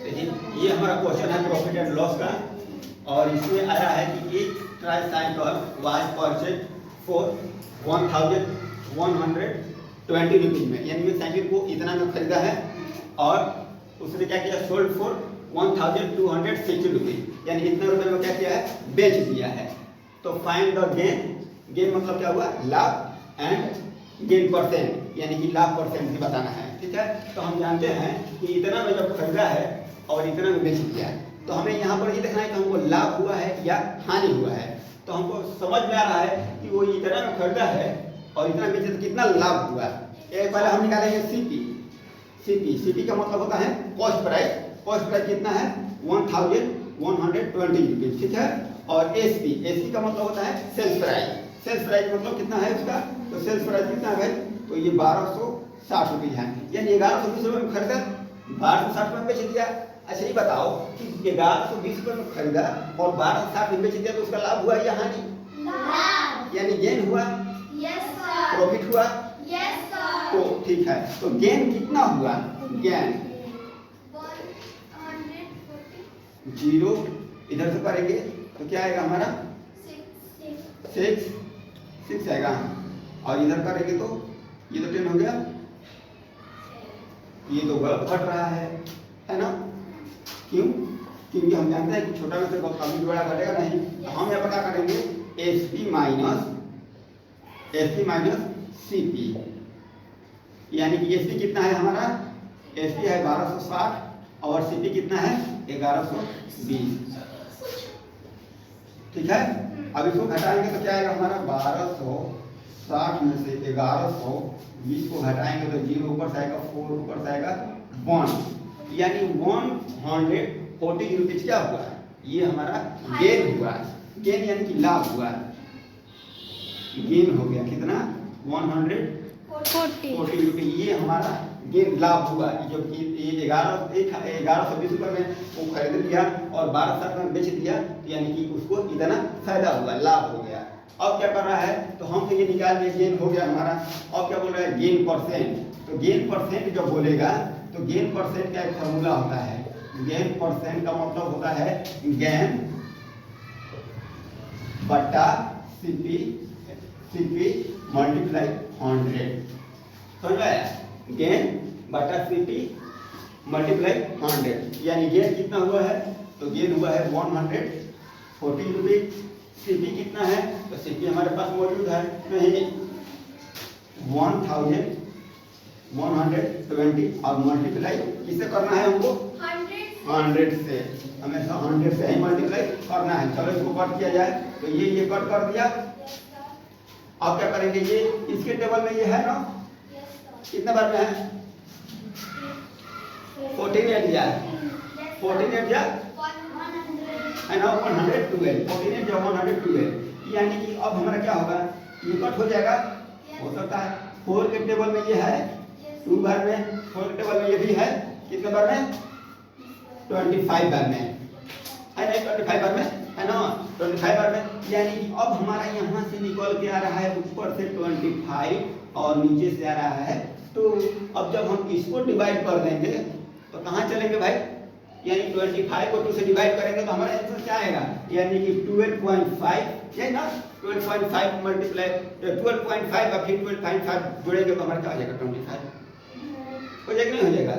ये हमारा क्वेश्चन है प्रॉफिट एंड लॉस का, और इसमें आया है कि एक tricycle was purchase for 1120 rupees में, यानी ये साइकिल को इतना में खरीदा है और उसने क्या किया, सोल्ड फॉर 1260 रुपीज, यानी इतना रुपए में क्या किया है, बेच दिया है। तो फाइंड द गेन, गेन मतलब क्या हुआ, लाभ, एंड गेन परसेंट, यानी कि लाभ परसेंट भी बताना है। ठीक है, तो हम जानते हैं कि इतना में जब खरीदा है और इतना में बेच दिया है, तो हमें यहाँ पर ये देखना है कि हमको लाभ हुआ है या हानि हुआ है। तो हमको समझ में आ रहा है कि वो इतना में खरीदा है और इतना बेचे तो कितना लाभ हुआ। एक पहले हम निकालेंगे सीपी। सीपी का मतलब होता है कॉस्ट प्राइस। कॉस्ट प्राइस कितना है, 1120 रुपीज। ठीक है, और एसपी का मतलब होता है सेल्स प्राइस। सेल्स प्राइस मतलब कितना है उसका, तो सेल्स प्राइस कितना है भाई, तो ये 1260 रुपीज है, यानी 1120 रुपये में खरीदा, 1260 रुपये में बेच दिया। अच्छा ये बताओ कि 1120 रुपये में खरीदा और 1260 में बेच दिया, तो उसका लाभ हुआ या हानि, यानी गेन हुआ, प्रॉफिट हुआ। तो ठीक है, तो गेन कितना हुआ, गेन 0 इधर से करेंगे तो क्या आएगा हमारा 6 आएगा, और इधर करेंगे तो ये तो 10 हो गया, ये तो गलत घट रहा है ना। क्यों, क्योंकि हम जानते हैं कि छोटा में से कभी बड़ा घटेगा नहीं। तो हम यहाँ पर क्या करेंगे, एसपी माइनस सीपी, यानी कि एसपी कितना है हमारा, एसपी है 1260 और सीपी कितना है 1120। ठीक है, अब इसको घटाएंगे तो क्या आएगा हमारा 1260 में से 1120 को घटाएंगे तो 0 ऊपर से आएगा, 4 ऊपर से आएगा 1, यानी 140 रुपीज क्या हुआ, ये हमारा गेन हुआ। गेन यानी कि लाभ हुआ, गेन हो गया कितना 140 रुपये, ये हमारा गेन लाभ हुआ। जो कि 1120 रुपये में वो खरीद लिया और 1260 में बेच दिया, यानी कि उसको इतना फायदा हुआ, लाभ हो गया। अब क्या कर रहा है, तो हम तो ये निकाल लिया, गेन हो गया हमारा। अब क्या बोल रहा है, गेन परसेंट। तो गेन परसेंट जब बोलेगा तो गेन परसेंट का एक फॉर्मूला होता है। गेन परसेंट का मतलब होता है गेन बटा सीपी मल्टीप्लाई 100। समझ में आया, गेन बटा सीपी मल्टीप्लाई 100, यानी गेन कितना हुआ है, तो गेन हुआ है 140 रुपीज। सीपी कितना है, तो सीपी हमारे पास मौजूद है नहीं, 1120 और मल्टीप्लाई किससे करना है हमको, 100 से, हमेशा 100 से ही मल्टीप्लाई करना है। चलो इसको कट किया जाए, तो ये कट कर दिया। अब क्या करेंगे, ये इसके टेबल में ये है ना, कितने बार में है, 14 दिया है, 14 जा है ना 112, 14 जा 112, यानी कि अब हमारा क्या होगा, ये कट हो जाएगा। हो सकता है 4 के टेबल में ये है 2 बार में, 4 के टेबल में ये भी है, कितने बार में 25 बार में है ना, 25 बार में है ना, 25 बार में, यानी कि अब हमारा यहाँ से निकल के आ रहा है ऊपर से 25 और नीचे से आ रहा है 2। अब जब हम इसको डिवाइड कर देंगे तो कहाँ चलेंगे भाई, यानी 25 को 2 से डिवाइड करेंगे तो हमारा आंसर क्या आएगा, यानी कि 12.5, ये ना 12.5 मल्टीप्लाई 12.5 और फिर 12.5 जोड़ेंगे तो हमारा क्या हो जाएगा 25। हो जाएगा नहीं हो जाएगा,